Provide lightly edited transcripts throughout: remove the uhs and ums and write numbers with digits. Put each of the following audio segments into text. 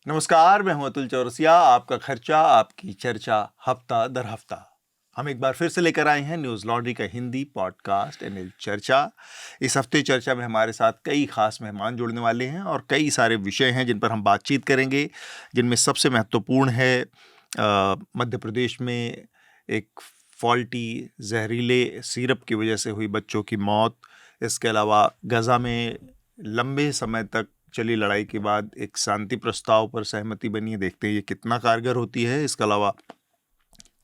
नमस्कार, मैं हूं अतुल चौरसिया। आपका खर्चा आपकी चर्चा हफ्ता दर हफ्ता हम एक बार फिर से लेकर आए हैं न्यूज़ लॉन्ड्री का हिंदी पॉडकास्ट एनएल चर्चा। इस हफ्ते चर्चा में हमारे साथ कई खास मेहमान जुड़ने वाले हैं और कई सारे विषय हैं जिन पर हम बातचीत करेंगे, जिनमें सबसे महत्वपूर्ण है मध्य प्रदेश में एक फॉल्टी जहरीले सिरप की वजह से हुई बच्चों की मौत। इसके अलावा गजा में लंबे समय तक चली लड़ाई के बाद एक शांति प्रस्ताव पर सहमति बनी है, देखते हैं ये कितना कारगर होती है। इसके अलावा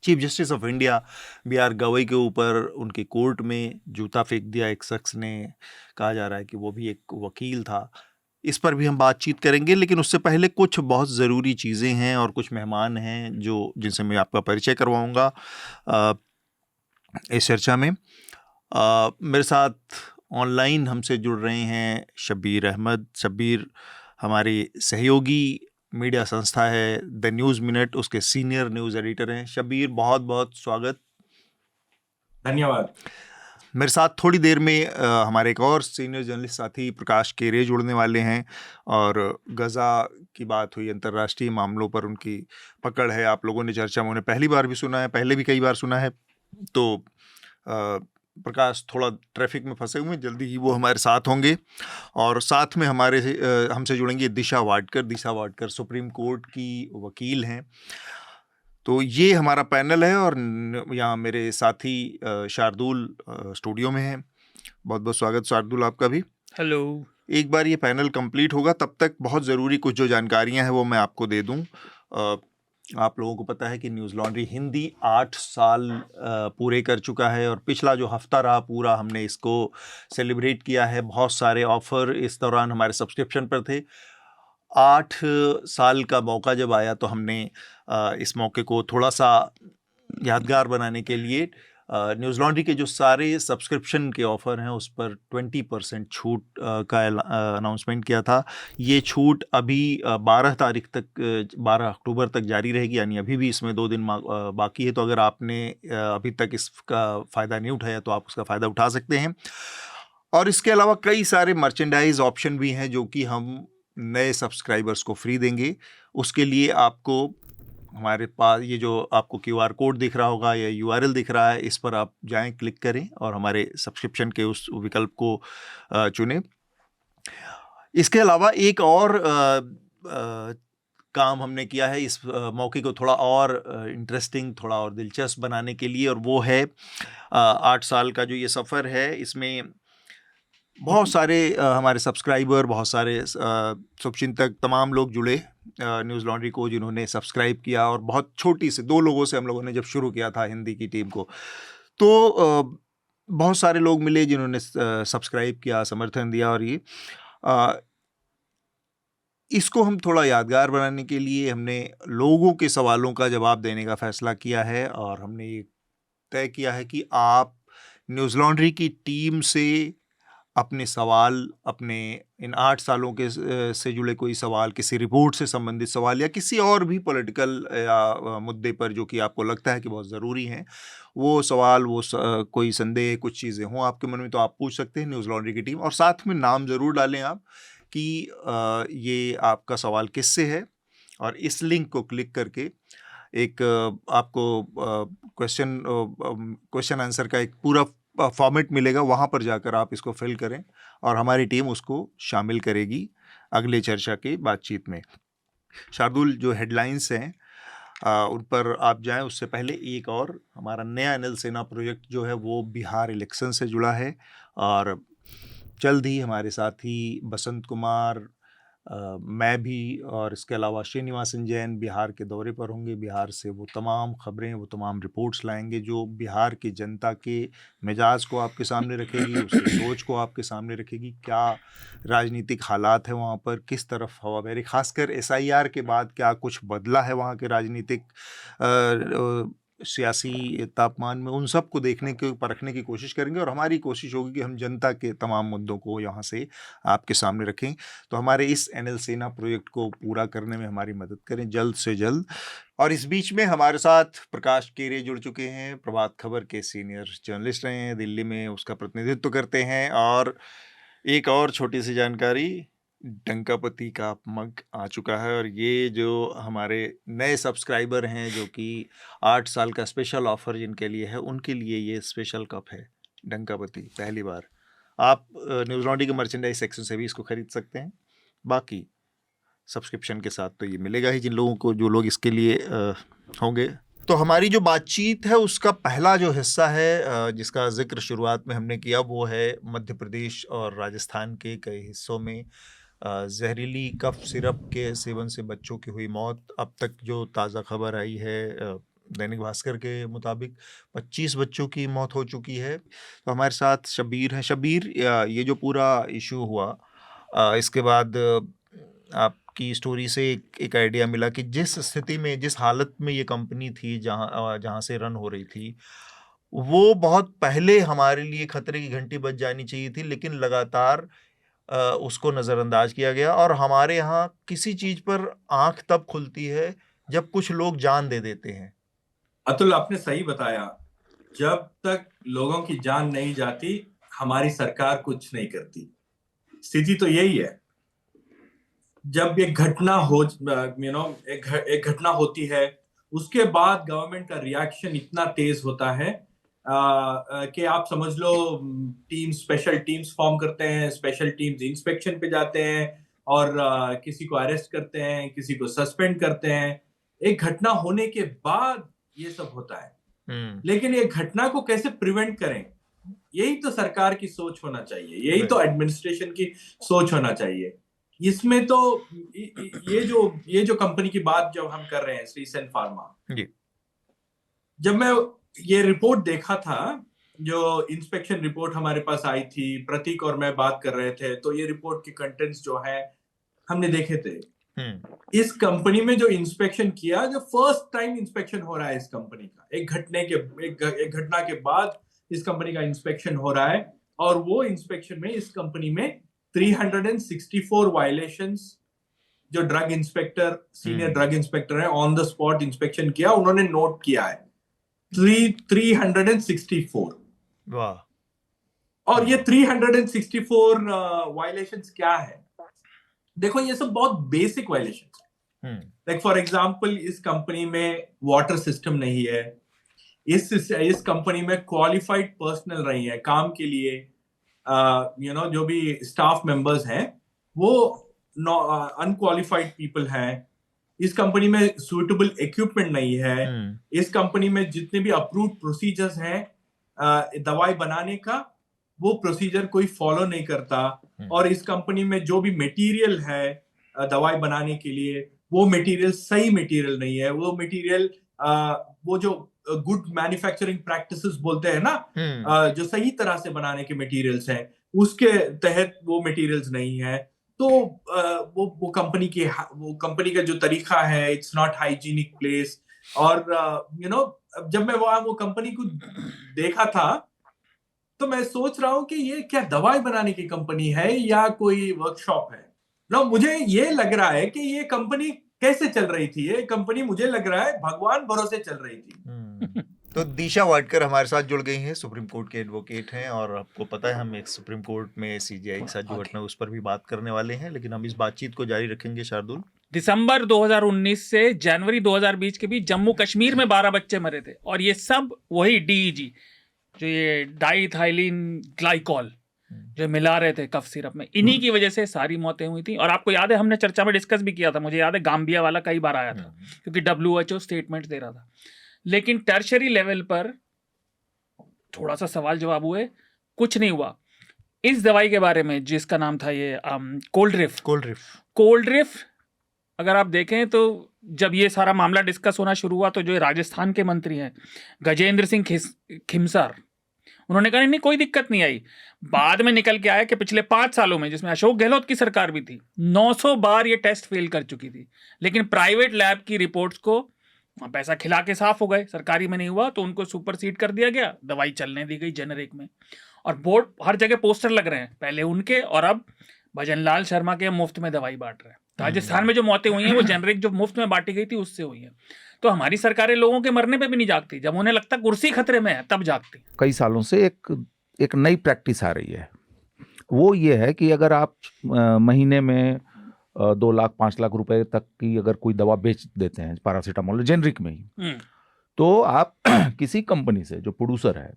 chief justice of India B R Gavai के ऊपर उनकी कोर्ट में जूता फेंक दिया एक शख्स ने, कहा जा रहा है कि वो भी एक वकील था। इस पर भी हम बातचीत करेंगे, लेकिन उससे पहले कुछ बहुत ज़रूरी चीज़ें हैं और कुछ मेहमान हैं जिनसे मैं आपका परिचय करवाऊंगा इस चर्चा में। मेरे साथ ऑनलाइन हमसे जुड़ रहे हैं शब्बीर अहमद। शब्बीर हमारी सहयोगी मीडिया संस्था है द न्यूज़ मिनट, उसके सीनियर न्यूज़ एडिटर हैं। शब्बीर, बहुत बहुत स्वागत। धन्यवाद। मेरे साथ थोड़ी देर में हमारे एक और सीनियर जर्नलिस्ट साथी प्रकाश केरे जुड़ने वाले हैं और गज़ा की बात हुई, अंतर्राष्ट्रीय मामलों पर उनकी पकड़ है। आप लोगों ने चर्चा में उन्हें पहली बार भी सुना है, पहले भी कई बार सुना है। तो प्रकाश थोड़ा ट्रैफिक में फंसे हुए हैं, जल्दी ही वो हमारे साथ होंगे। और साथ में हमसे जुड़ेंगे दिशा वाडकर। दिशा वाडकर सुप्रीम कोर्ट की वकील हैं। तो ये हमारा पैनल है और यहाँ मेरे साथी शार्दुल स्टूडियो में हैं। बहुत बहुत स्वागत शार्दुल आपका भी। हेलो। एक बार ये पैनल कंप्लीट होगा तब तक बहुत ज़रूरी कुछ जो जानकारियाँ हैं वो मैं आपको दे दूँ। आप लोगों को पता है कि न्यूज़ लॉन्ड्री हिंदी 8 साल पूरे कर चुका है और पिछला जो हफ्ता रहा पूरा हमने इसको सेलिब्रेट किया है। बहुत सारे ऑफ़र इस दौरान हमारे सब्सक्रिप्शन पर थे। 8 साल का मौका जब आया तो हमने इस मौके को थोड़ा सा यादगार बनाने के लिए न्यूज़ लॉन्ड्री के जो सारे सब्सक्रिप्शन के ऑफ़र हैं उस पर 20% छूट का अनाउंसमेंट किया था। ये छूट अभी 12 तारीख तक 12 अक्टूबर तक जारी रहेगी, यानी अभी भी इसमें 2 दिन बाकी है। तो अगर आपने अभी तक इसका फ़ायदा नहीं उठाया तो आप उसका फ़ायदा उठा सकते हैं। और इसके अलावा कई सारे मर्चेंडाइज ऑप्शन भी हैं जो कि हम नए सब्सक्राइबर्स को फ्री देंगे। उसके लिए आपको हमारे पास ये जो आपको क्यूआर कोड दिख रहा होगा या यूआरएल दिख रहा है, इस पर आप जाएं, क्लिक करें और हमारे सब्सक्रिप्शन के उस विकल्प को चुनें। इसके अलावा एक और काम हमने किया है इस मौके को थोड़ा और इंटरेस्टिंग, थोड़ा और दिलचस्प बनाने के लिए, और वो है 8 साल का जो ये सफ़र है इसमें बहुत सारे हमारे सब्सक्राइबर, बहुत सारे शुभचिंतक, तमाम लोग जुड़े न्यूज़ लॉन्ड्री को, जिन्होंने सब्सक्राइब किया। और बहुत छोटी से 2 लोगों से हम लोगों ने जब शुरू किया था हिंदी की टीम को, तो बहुत सारे लोग मिले जिन्होंने सब्सक्राइब किया, समर्थन दिया। और ये इसको हम थोड़ा यादगार बनाने के लिए हमने लोगों के सवालों का जवाब देने का फ़ैसला किया है और हमने ये तय किया है कि आप न्यूज़ लॉन्ड्री की टीम से अपने सवाल, अपने इन 8 सालों के से जुड़े कोई सवाल, किसी रिपोर्ट से संबंधित सवाल या किसी और भी पॉलिटिकल या मुद्दे पर जो कि आपको लगता है कि बहुत ज़रूरी हैं, वो सवाल, कोई संदेह, कुछ चीज़ें हों आपके मन में, तो आप पूछ सकते हैं न्यूज़ लॉन्ड्री की टीम। और साथ में नाम ज़रूर डालें आप कि ये आपका सवाल किससे है, और इस लिंक को क्लिक करके एक आपको क्वेश्चन आंसर का एक पूरा फॉर्मेट मिलेगा। वहाँ पर जाकर आप इसको फिल करें और हमारी टीम उसको शामिल करेगी अगले चर्चा की बातचीत में। शार्दुल, जो हेडलाइंस हैं उन पर आप जाएं, उससे पहले एक और हमारा नया एनएल सेना प्रोजेक्ट जो है वो बिहार इलेक्शन से जुड़ा है। और जल्द ही हमारे साथी बसंत कुमार, मैं भी, और इसके अलावा श्रीनिवासन जैन बिहार के दौरे पर होंगे। बिहार से वो तमाम खबरें, वो तमाम रिपोर्ट्स लाएंगे जो बिहार की जनता के मिजाज को आपके सामने रखेगी, उसकी सोच को आपके सामने रखेगी। क्या राजनीतिक हालात है वहाँ पर, किस तरफ हवा बह रही, खासकर एसआईआर के बाद क्या कुछ बदला है वहाँ के राजनीतिक सियासी तापमान में, उन सब को देखने के, परखने की कोशिश करेंगे। और हमारी कोशिश होगी कि हम जनता के तमाम मुद्दों को यहाँ से आपके सामने रखें। तो हमारे इस एनएल सेना प्रोजेक्ट को पूरा करने में हमारी मदद करें जल्द से जल्द। और इस बीच में हमारे साथ प्रकाश केरे जुड़ चुके हैं, प्रभात खबर के सीनियर जर्नलिस्ट रहे हैं, दिल्ली में उसका प्रतिनिधित्व करते हैं। और एक और छोटी सी जानकारी, डंकापति का मग आ चुका है और ये जो हमारे नए सब्सक्राइबर हैं जो कि 8 साल का स्पेशल ऑफर जिनके लिए है उनके लिए ये स्पेशल कप है डंकापति पहली बार। आप न्यूज़ लॉन्ड्री के मर्चेंडाइज सेक्शन से भी इसको खरीद सकते हैं। बाकी सब्सक्रिप्शन के साथ तो ये मिलेगा ही जिन लोगों को, जो लोग इसके लिए होंगे। तो हमारी जो बातचीत है उसका पहला जो हिस्सा है जिसका जिक्र शुरुआत में हमने किया वो है मध्य प्रदेश और राजस्थान के कई हिस्सों में जहरीली कफ सिरप के सेवन से बच्चों की हुई मौत। अब तक जो ताज़ा खबर आई है दैनिक भास्कर के मुताबिक 25 बच्चों की मौत हो चुकी है। तो हमारे साथ शबीर हैं। शबीर, ये जो पूरा इशू हुआ इसके बाद आपकी स्टोरी से एक आइडिया मिला कि जिस स्थिति में, जिस हालत में ये कंपनी थी जहाँ से रन हो रही थी, वो बहुत पहले हमारे लिए खतरे की घंटी बज जानी चाहिए थी, लेकिन लगातार उसको नज़रअंदाज किया गया। और हमारे यहाँ किसी चीज़ पर आंख तब खुलती है जब कुछ लोग जान दे देते हैं। अतुल, आपने सही बताया। जब तक लोगों की जान नहीं जाती हमारी सरकार कुछ नहीं करती। स्थिति तो यही है। जब एक घटना हो एक घटना होती है उसके बाद गवर्नमेंट का रिएक्शन इतना तेज होता है कि आप समझ लो स्पेशल टीम्स फॉर्म करते हैं, स्पेशल टीम्स इंस्पेक्शन पे जाते हैं और किसी को अरेस्ट करते हैं, किसी को सस्पेंड करते हैं। एक घटना होने के बाद ये सब होता है। लेकिन ये घटना को कैसे प्रिवेंट करें, यही तो सरकार की सोच होना चाहिए, यही तो एडमिनिस्ट्रेशन की सोच होना चाहिए। इसमें तो ये जो कंपनी की बात जब हम कर रहे हैं, श्री सेन फार्मा, जब मैं ये रिपोर्ट देखा था, जो इंस्पेक्शन रिपोर्ट हमारे पास आई थी, प्रतीक और मैं बात कर रहे थे, तो ये रिपोर्ट के कंटेंट्स जो है हमने देखे थे। इस कंपनी में जो इंस्पेक्शन किया, जो फर्स्ट टाइम इंस्पेक्शन हो रहा है इस कंपनी का, एक घटना के बाद इस कंपनी का इंस्पेक्शन हो रहा है, और वो इंस्पेक्शन में इस कंपनी में 364 वायलेशंस, जो drug inspector, senior drug inspector है, ऑन द स्पॉट इंस्पेक्शन किया, उन्होंने नोट किया है 364। वाह। और ये 364 वायलेशंस क्या है? देखो, ये सब बहुत बेसिक वायलेशंस है। लाइक फॉर एग्जांपल, इस कंपनी में वाटर सिस्टम नहीं है, इस कंपनी में क्वालिफाइड पर्सनल नहीं है काम के लिए। जो भी स्टाफ मेंबर्स हैं वो अनक्वालिफाइड पीपल हैं। इस कंपनी में सूटेबल इक्विपमेंट नहीं है। इस कंपनी में जितने भी अप्रूव्ड प्रोसीजर्स हैं दवाई बनाने का, वो प्रोसीजर कोई फॉलो नहीं करता। और इस कंपनी में जो भी मटेरियल है दवाई बनाने के लिए, वो मटेरियल सही मटेरियल नहीं है। वो मटेरियल वो जो गुड मैन्युफैक्चरिंग प्रैक्टिसेस बोलते हैं ना, जो सही तरह से बनाने के मटेरियल्स हैं, उसके तहत वो मटेरियल्स नहीं है। तो वो कंपनी का जो तरीका है, इट्स नॉट हाइजीनिक प्लेस। और जब मैं वो कंपनी को देखा था, तो मैं सोच रहा हूं कि ये क्या दवाई बनाने की कंपनी है या कोई वर्कशॉप है ना। मुझे ये लग रहा है कि ये कंपनी कैसे चल रही थी, ये कंपनी मुझे लग रहा है भगवान भरोसे चल रही थी। तो दिशा वाडकर हमारे साथ जुड़ गई हैं, सुप्रीम कोर्ट के एडवोकेट हैं, और आपको पता है हम एक सुप्रीम कोर्ट में सीजीआई के साथ जो घटना उस पर भी बात करने वाले हैं, लेकिन हम इस बातचीत को जारी रखेंगे। शार्दुल, दिसंबर 2019 से जनवरी 2020 के बीच जम्मू कश्मीर में 12 बच्चे मरे थे, और ये सब वही डीईजी, जो ये डाईइथाइलिन ग्लाइकॉल जो मिला रहे थे कफ सिरप में, इन्हीं की वजह से सारी मौतें हुई थी। और आपको याद है हमने चर्चा में डिस्कस भी किया था, मुझे याद है गाम्बिया वाला कई बार आया था क्योंकि WHO स्टेटमेंट दे रहा था। लेकिन टर्शरी लेवल पर थोड़ा सा सवाल जवाब हुए, कुछ नहीं हुआ। इस दवाई के बारे में जिसका नाम था ये कोल्ड्रिफ, अगर आप देखें तो जब ये सारा मामला डिस्कस होना शुरू हुआ, तो जो राजस्थान के मंत्री हैं गजेंद्र सिंह खिमसर, उन्होंने कहा नहीं कोई दिक्कत नहीं आई। बाद में निकल के आया कि पिछले 5 सालों में, जिसमें अशोक गहलोत की सरकार भी थी, 900 बार ये टेस्ट फेल कर चुकी थी। लेकिन प्राइवेट लैब की रिपोर्ट्स को पैसा खिला के साफ हो गए, सरकारी में नहीं हुआ तो उनको सुपरसीड कर दिया गया, दवाई चलने दी गई जेनरिक में। और बोर्ड हर जगह पोस्टर लग रहे हैं, पहले उनके और अब भजनलाल शर्मा के मुफ्त में दवाई बांट रहे हैं। राजस्थान में जो मौतें हुई हैं वो जेनरिक जो मुफ्त में बांटी गई थी उससे हुई है। तो हमारी सरकारें लोगों के मरने पे भी नहीं जागती, जब उन्हें लगता कुर्सी खतरे में है तब जागती। कई सालों से एक नई प्रैक्टिस आ रही है, वो ये है कि अगर आप महीने में 2 लाख 5 लाख रुपए तक की अगर कोई दवा बेच देते हैं पैरासीटामोल जेनरिक में ही, तो आप किसी कंपनी से जो प्रोड्यूसर है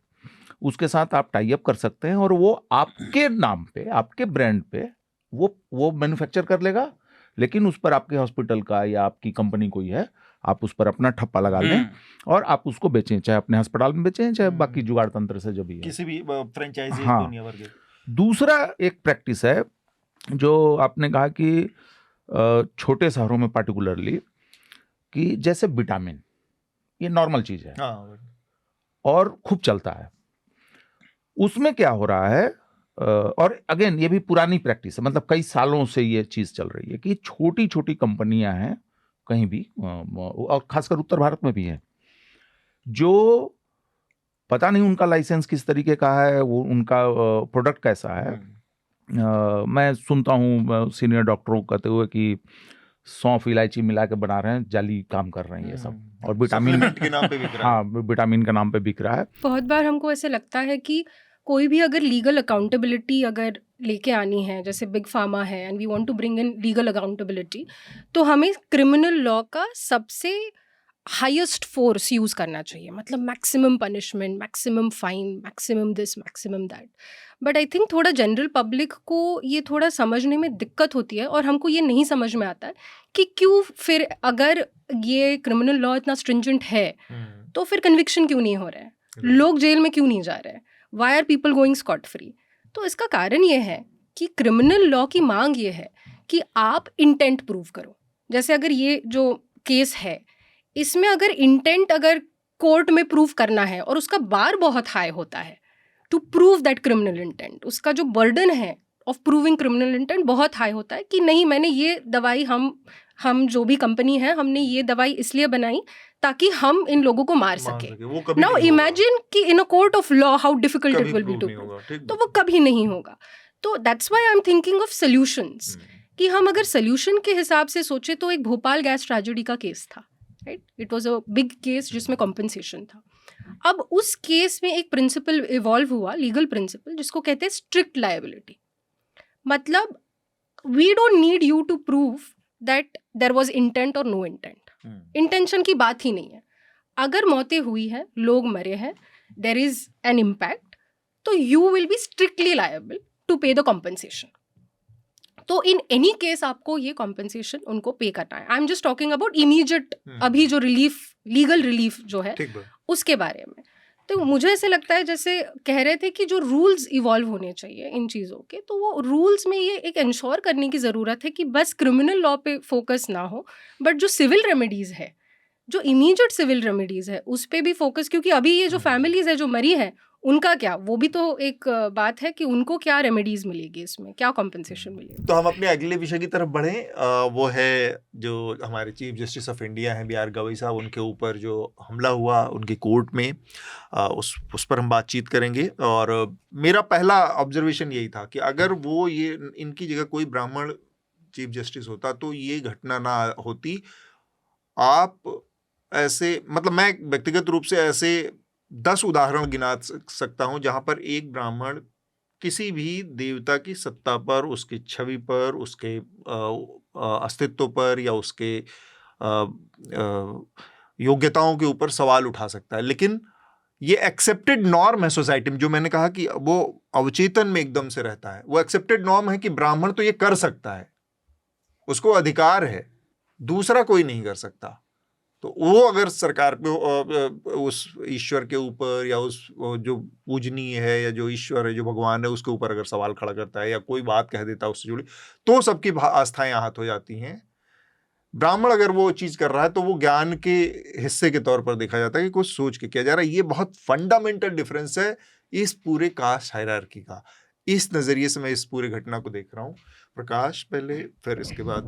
उसके साथ आप टाई अप कर सकते हैं और वो आपके नाम पे, आपके ब्रांड पे वो मैन्युफैक्चर कर लेगा, लेकिन उस पर आपके हॉस्पिटल का या आपकी कंपनी कोई है, आप उस पर अपना ठप्पा लगा लें और आप उसको बेचें, चाहे अपने अस्पताल में बेचें, चाहे बाकी जुगाड़ तंत्र से जो भी है, किसी भी फ्रेंचाइजी हाँ। दुनिया भर के। दूसरा एक प्रैक्टिस है जो आपने कहा कि छोटे शहरों में पार्टिकुलरली, कि जैसे विटामिन, ये नॉर्मल चीज है और खूब चलता है। उसमें क्या हो रहा है, और अगेन ये भी पुरानी प्रैक्टिस है, मतलब कई सालों से ये चीज चल रही है कि छोटी छोटी कंपनियां हैं कहीं भी, और खासकर उत्तर भारत में भी है, जो पता नहीं उनका लाइसेंस किस तरीके का है, वो उनका प्रोडक्ट कैसा है। मैं सुनता हूँ सीनियर डॉक्टरों कहते हुए कि सौंफ इलायची मिला के बना रहे हैं, जाली काम कर रहे हैं ये सब, और विटामिन के नाम पे बिक रहा है। हाँ, विटामिन के नाम पे बिक रहा है। बहुत बार हमको ऐसे लगता है कि कोई भी अगर लीगल अकाउंटेबिलिटी अगर लेके आनी है, जैसे बिग फार्मा है and we want to bring in legal accountability, तो हमें क्रिमिनल लॉ का सबसे हाईएस्ट फोर्स यूज़ करना चाहिए, मतलब maximum punishment, maximum fine, maximum this, maximum that. But I think थोड़ा जनरल पब्लिक को ये थोड़ा समझने में दिक्कत होती है, और हमको ये नहीं समझ में आता है कि क्यों फिर अगर ये क्रिमिनल लॉ इतना स्ट्रिंजेंट है तो फिर कन्विक्शन क्यों नहीं हो रहा है, लोग जेल में क्यों नहीं जा रहे हैं, why are people going scot free. तो इसका कारण ये है कि क्रिमिनल लॉ की मांग ये है कि आप इंटेंट प्रूव करो। जैसे अगर ये जो केस है, इसमें अगर इंटेंट अगर कोर्ट में प्रूव करना है और उसका बार बहुत हाई होता है to prove that criminal intent, उसका जो बर्डन है ऑफ प्रूविंग क्रिमिनल इंटेंट बहुत हाई होता है कि नहीं, मैंने ये दवाई, हम जो भी कंपनी है, हमने ये दवाई इसलिए बनाई ताकि हम इन लोगों को मार सके। नाउ इमेजिन कि in a court of law how difficult it will be to prove, तो वो कभी नहीं होगा। तो that's why I am thinking of solutions, कि हम अगर सॉल्यूशन के हिसाब से सोचे तो एक भोपाल गैस ट्रेजेडी का केस था, right, it was a big case जिसमें कॉम्पनसेशन था। अब उस केस में एक प्रिंसिपल इवॉल्व हुआ, लीगल प्रिंसिपल, जिसको कहते हैं स्ट्रिक्ट लायबिलिटी। मतलब we don't need you to prove that there was intent और नो इंटेंट, इंटेंशन की बात ही नहीं है। अगर मौतें हुई है, लोग मरे हैं, देयर इज एन इम्पैक्ट, तो you will be strictly liable to pay the compensation. तो इन एनी केस आपको ये कॉम्पनसेशन उनको पे करना है। I am just talking about immediate, अभी जो रिलीफ, लीगल रिलीफ जो है उसके बारे में। तो मुझे ऐसे लगता है, जैसे कह रहे थे कि जो रूल्स इवॉल्व होने चाहिए इन चीज़ों के, तो वो रूल्स में ये एक इंश्योर करने की ज़रूरत है कि बस क्रिमिनल लॉ पे फोकस ना हो, बट जो सिविल रेमेडीज़ है, जो इमीडिएट सिविल रेमेडीज़ है, उस पर भी फोकस। क्योंकि अभी ये जो फैमिलीज़ है जो मरी है, उनका क्या, वो भी तो एक बात है कि उनको क्या रेमेडीज मिलेगी, इसमें क्या कॉम्पनसेशन मिलेगी। तो हम अपने अगले विषय की तरफ बढ़ें। वो है जो हमारे चीफ जस्टिस ऑफ इंडिया हैं BR गवई साहब, उनके ऊपर जो हमला हुआ उनकी कोर्ट में, उस पर हम बातचीत करेंगे। और मेरा पहला ऑब्जर्वेशन यही था कि अगर वो ये इनकी जगह कोई ब्राह्मण चीफ जस्टिस होता तो ये घटना ना होती। आप ऐसे, मतलब मैं व्यक्तिगत रूप से ऐसे 10 उदाहरण गिना सकता हूं जहां पर एक ब्राह्मण किसी भी देवता की सत्ता पर, उसकी छवि पर, उसके अस्तित्व पर या उसके योग्यताओं के ऊपर सवाल उठा सकता है। लेकिन ये एक्सेप्टेड नॉर्म है सोसाइटी में, जो मैंने कहा कि वो अवचेतन में एकदम से रहता है। वो एक्सेप्टेड नॉर्म है कि ब्राह्मण तो ये कर सकता है, उसको अधिकार है, दूसरा कोई नहीं कर सकता। तो वो अगर सरकार पे उस ईश्वर के ऊपर या उस जो पूजनीय है या जो ईश्वर है, जो भगवान है, उसके ऊपर अगर सवाल खड़ा करता है या कोई बात कह देता है उससे जुड़ी, तो सबकी आस्थाएं आहत हो जाती हैं। ब्राह्मण अगर वो चीज़ कर रहा है तो वो ज्ञान के हिस्से के तौर पर देखा जाता है कि कुछ सोच के किया जा रहा है। ये बहुत फंडामेंटल डिफरेंस है इस पूरे कास्ट हायरार्की का। इस नज़रिए से मैं इस पूरे घटना को देख रहा हूँ। प्रकाश पहले, फिर इसके बाद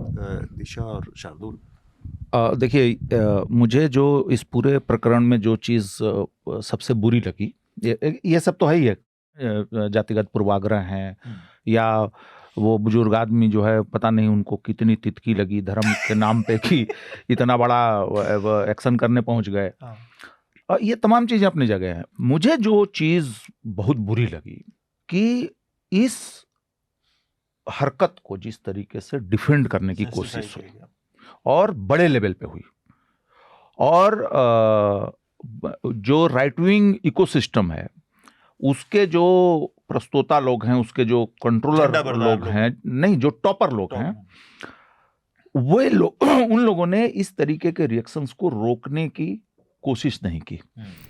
दिशा और शार्दुल। देखिए, मुझे जो इस पूरे प्रकरण में जो चीज़ सबसे बुरी लगी, ये सब तो है ही है, जातिगत पूर्वाग्रह हैं, या वो बुजुर्ग आदमी जो है पता नहीं उनको कितनी तितकी लगी धर्म के नाम पे कि इतना बड़ा एक्शन करने पहुंच गए। ये तमाम चीज़ें अपनी जगह हैं। मुझे जो चीज़ बहुत बुरी लगी कि इस हरकत को जिस तरीके से डिफेंड करने की कोशिश हुई किया और बड़े लेवल पे हुई, और जो राइट विंग इकोसिस्टम है उसके जो प्रस्तोता लोग हैं, उसके जो कंट्रोलर लोग हैं, नहीं जो टॉपर लोग हैं, वे लोग उन लोगों ने इस तरीके के रिएक्शंस को रोकने की कोशिश नहीं की।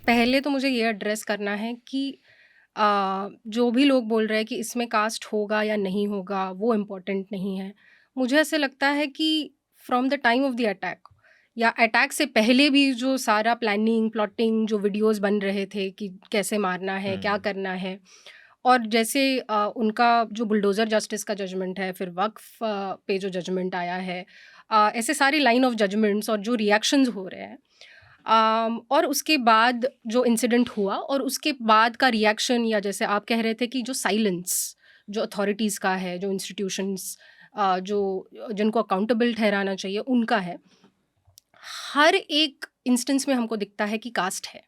पहले तो मुझे ये एड्रेस करना है कि जो भी लोग बोल रहे हैं कि इसमें कास्ट होगा या नहीं होगा वो इम्पोर्टेंट नहीं है। मुझे ऐसे लगता है कि from the time of the attack या अटैक से पहले भी जो सारा प्लानिंग प्लॉटिंग जो वीडियोस बन रहे थे कि कैसे मारना है, क्या करना है, और जैसे उनका जो बुलडोज़र जस्टिस का जजमेंट है, फिर वक्फ पे जो जजमेंट आया है, ऐसे सारी लाइन ऑफ जजमेंट्स और जो रिएक्शंस हो रहे हैं, और उसके बाद जो इंसिडेंट हुआ और उसके बाद का रिएक्शन, या जैसे आप कह रहे थे कि जो साइलेंस जो अथॉरिटीज़ का है, जो इंस्टीट्यूशंस जो जिनको अकाउंटेबल ठहराना चाहिए उनका है, हर एक इंस्टेंस में हमको दिखता है कि कास्ट है।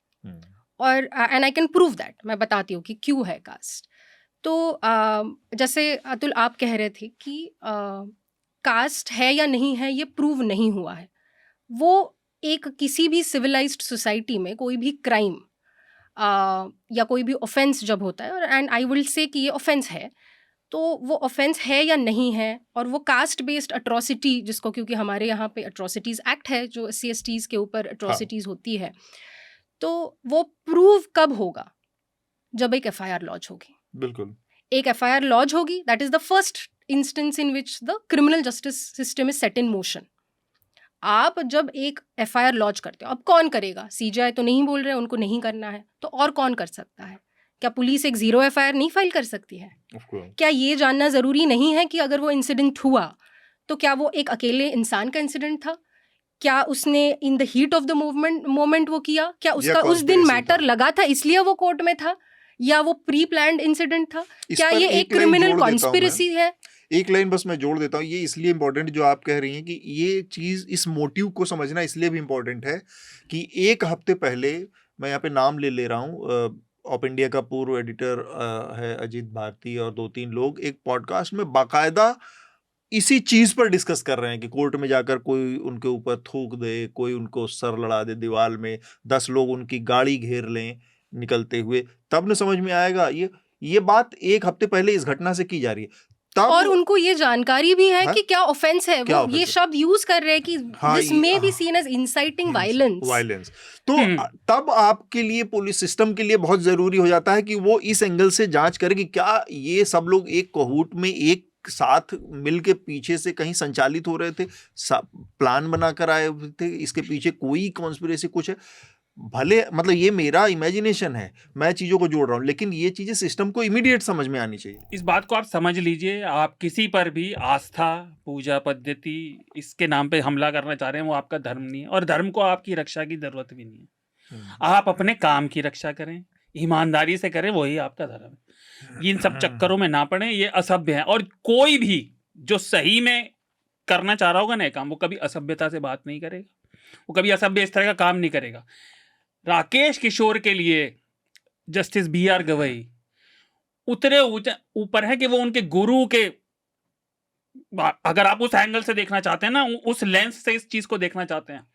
और and I can prove that, मैं बताती हूँ कि क्यों है कास्ट। तो जैसे अतुल आप कह रहे थे कि कास्ट है या नहीं है ये प्रूव नहीं हुआ है। वो एक किसी भी सिविलाइज्ड सोसाइटी में कोई भी क्राइम या कोई भी ऑफेंस जब होता है, और एंड आई विल से कि ये ऑफेंस है, तो वो ऑफेंस है या नहीं है, और वो कास्ट बेस्ड अट्रॉसिटी जिसको, क्योंकि हमारे यहाँ पे अट्रॉसिटीज़ एक्ट है जो SC/STs के ऊपर अट्रॉसिटीज़ होती है, तो वो प्रूव कब होगा? जब एक FIR लॉन्च होगी। बिल्कुल, एक FIR लॉन्च होगी, that is the first instance in which the criminal justice system is set in motion. आप जब एक FIR लॉन्च करते हो, अब कौन करेगा? CJI तो नहीं बोल रहे, उनको नहीं करना है, तो और कौन कर सकता है? क्या पुलिस एक 0 FIR नहीं फाइल कर सकती है? क्या ये जानना ज़रूरी नहीं है कि अगर वो इंसिडेंट हुआ तो क्या वो एक अकेले इंसान का इंसिडेंट था? क्या उसने in the heat of the moment वो किया? क्या उसका उस दिन मैटर लगा था इसलिए वो कोर्ट में था, या वो प्री प्लान्ड इंसिडेंट था? क्या ये एक क्रिमिनल कॉन्स्पिरेसी है? एक लाइन बस मैं जोड़ देता हूँ, ये इसलिए इम्पोर्टेंट जो आप कह रही हैं कि ये चीज़, इस मोटिव को समझना इसलिए भी इम्पोर्टेंट है कि एक हफ्ते पहले, मैं यहाँ पे नाम ले रहा हूँ, ऑफ इंडिया का पूर्व एडिटर है अजीत भारती, और 2-3 लोग एक पॉडकास्ट में बाकायदा इसी चीज़ पर डिस्कस कर रहे हैं कि कोर्ट में जाकर कोई उनके ऊपर थूक दे, कोई उनको सर लड़ा दे दीवार में, 10 लोग उनकी गाड़ी घेर लें निकलते हुए, तब न समझ में आएगा। ये बात एक हफ्ते पहले इस घटना से की जा रही है, तब और उनको ये जानकारी भी है कि क्या ऑफेंस है। वो ये शब्द यूज कर रहे हैं कि this may be seen as inciting violence. तो तब आपके लिए, पुलिस सिस्टम के लिए बहुत जरूरी हो जाता है कि वो इस एंगल से जांच करे कि क्या ये सब लोग एक कहूट में एक साथ मिल के पीछे से कहीं संचालित हो रहे थे, प्लान बनाकर आए थे, इसके पीछे कोई कॉन्स्पिरेसी कुछ है। भले मतलब ये मेरा इमेजिनेशन है, मैं चीज़ों को जोड़ रहा हूँ, लेकिन ये चीज़ें सिस्टम को इमीडिएट समझ में आनी चाहिए। इस बात को आप समझ लीजिए, आप किसी पर भी आस्था, पूजा पद्धति, इसके नाम पे हमला करना चाह रहे हैं, वो आपका धर्म नहीं है, और धर्म को आपकी रक्षा की जरूरत भी नहीं है। आप अपने काम की रक्षा करें, ईमानदारी से करें, वही आपका धर्म है। इन सब चक्करों में ना पड़े, ये असभ्य है। और कोई भी जो सही में करना चाह रहा होगा ना काम, वो कभी असभ्यता से बात नहीं करेगा, वो कभी असभ्य इस तरह का काम नहीं करेगा। राकेश किशोर के लिए जस्टिस BR गवई उतरे ऊपर है कि वो उनके गुरु के, अगर आप उस एंगल से देखना चाहते हैं ना, उस लेंस से इस चीज को देखना चाहते हैं,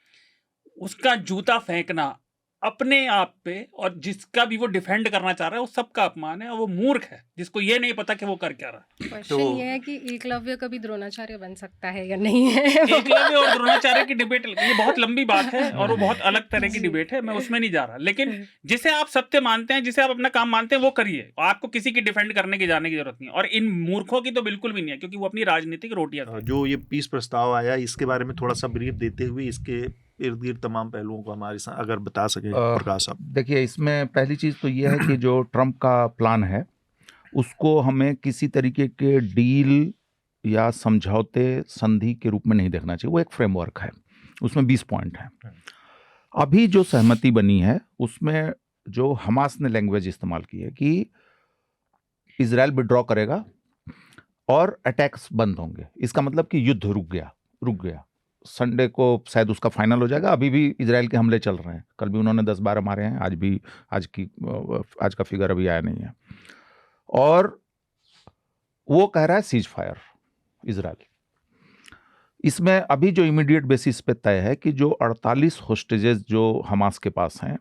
उसका जूता फेंकना अपने आप पे, और जिसका भी वो डिफेंड करना चाह रहा है, वो सबका अपमान है, और वो मूर्ख है जिसको ये नहीं पता कि वो कर क्या रहा है। क्वेश्चन ये है कि एकलव्य कभी द्रोणाचार्य बन सकता है या नहीं है। एकलव्य और द्रोणाचार्य की डिबेट ये बहुत लंबी बात है, और वो बहुत अलग तरह की डिबेट है, मैं उसमें नहीं जा रहा। लेकिन जिसे आप सत्य मानते हैं, जिसे आप अपना काम मानते हैं, वो करिए, आपको किसी की डिफेंड करने की जाने की जरूरत नहीं है। और इन मूर्खों की तो बिल्कुल भी नहीं है, क्योंकि वो अपनी राजनीतिक रोटियां। जो ये पीस प्रस्ताव आया, इसके बारे में थोड़ा सा ब्रीफ देते हुए इसके इर्द गिर्द तमाम पहलुओं को हमारे साथ अगर बता सके प्रकाश साहब। देखिए, इसमें पहली चीज़ तो ये है कि जो ट्रम्प का प्लान है उसको हमें किसी तरीके के डील या समझौते, संधि के रूप में नहीं देखना चाहिए। वो एक फ्रेमवर्क है, उसमें 20 पॉइंट हैं। अभी जो सहमति बनी है उसमें जो हमास ने लैंग्वेज इस्तेमाल की है कि इजराइल विड्रॉ करेगा और अटैक्स बंद होंगे, इसका मतलब कि युद्ध रुक गया। संडे को शायद उसका फाइनल हो जाएगा। अभी भी इजराइल के हमले चल रहे हैं, कल भी उन्होंने 10-12 मारे हैं, आज का फिगर अभी आया नहीं है। और वो कह रहा है सीज फायर इजराइल। इसमें अभी जो इमीडिएट बेसिस पे तय है कि जो 48 होस्टेजेस जो हमास के पास हैं,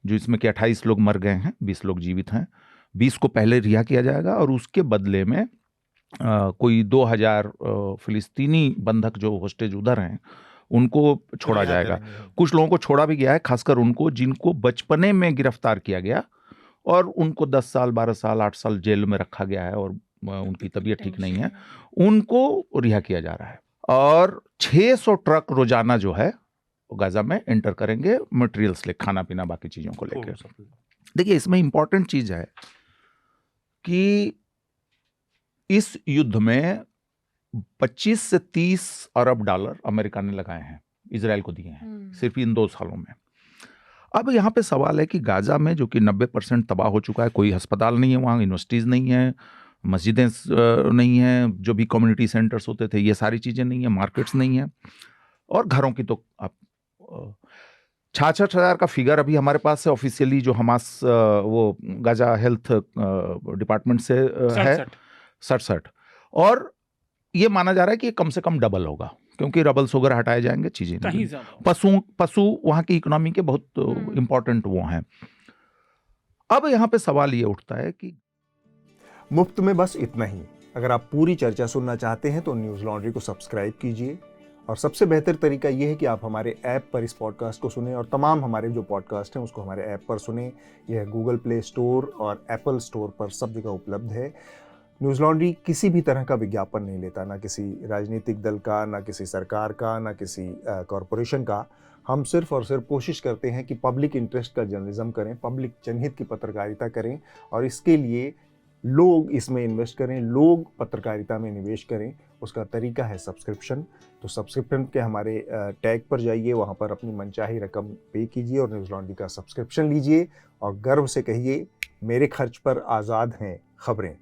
जो इसमें कि 28 लोग मर गए हैं, 20 लोग जीवित हैं, 20 को पहले रिहा किया जाएगा और उसके बदले में कोई 2000 फिलिस्तीनी बंधक जो होस्टेज उधर हैं उनको छोड़ा जाएगा। कुछ लोगों को छोड़ा भी गया है, खासकर उनको जिनको बचपने में गिरफ्तार किया गया और उनको 10 साल 12 साल 8 साल जेल में रखा गया है और उनकी तबीयत ठीक नहीं है, उनको रिहा किया जा रहा है। और 600 ट्रक रोजाना जो है गाजा में एंटर करेंगे मटेरियल्स ले, खाना पीना बाकी चीजों को लेकर। देखिए इसमें इंपॉर्टेंट चीज है कि इस युद्ध में 25 से 30 अरब डॉलर अमेरिका ने लगाए हैं, इजराइल को दिए हैं सिर्फ इन 2 सालों में। अब यहाँ पे सवाल है कि गाजा में जो कि 90% तबाह हो चुका है, कोई अस्पताल नहीं है वहाँ, यूनिवर्सिटीज़ नहीं है, मस्जिदें नहीं हैं, जो भी कम्युनिटी सेंटर्स होते थे ये सारी चीज़ें नहीं है, मार्केट्स नहीं है, और घरों की तो आप 66,000 का फिगर अभी हमारे पास है ऑफिशियली, जो हमास वो गाजा हेल्थ डिपार्टमेंट से है 67, और ये माना जा रहा है कि कम से कम डबल होगा क्योंकि रबल्स वगैरह हटाए जाएंगे, चीजें नहीं, पशु वहां की इकोनॉमी के बहुत इंपॉर्टेंट वो हैं। अब यहाँ पे सवाल ये उठता है कि मुफ्त में बस इतना ही। अगर आप पूरी चर्चा सुनना चाहते हैं तो न्यूज़ लॉन्ड्री को सब्सक्राइब कीजिए, और सबसे बेहतर तरीका यह है कि आप हमारे ऐप पर इस पॉडकास्ट को सुनें, और तमाम हमारे जो पॉडकास्ट हैं उसको हमारे ऐप पर सुनें। यह गूगल प्ले स्टोर और एप्पल स्टोर पर सब जगह उपलब्ध है। न्यूज़ लॉन्ड्री किसी भी तरह का विज्ञापन नहीं लेता, ना किसी राजनीतिक दल का, ना किसी सरकार का, ना किसी कॉरपोरेशन का। हम सिर्फ और सिर्फ कोशिश करते हैं कि पब्लिक इंटरेस्ट का जर्नलिज्म करें, पब्लिक जनहित की पत्रकारिता करें, और इसके लिए लोग इसमें इन्वेस्ट करें, लोग पत्रकारिता में निवेश करें। उसका तरीका है सब्सक्रिप्शन। तो सब्सक्रिप्शन के हमारे टैग पर जाइए, वहाँ पर अपनी मनचाही रकम पे कीजिए और न्यूज़ लॉन्ड्री का सब्सक्रिप्शन लीजिए, और गर्व से कहिए, मेरे खर्च पर आज़ाद हैं खबरें।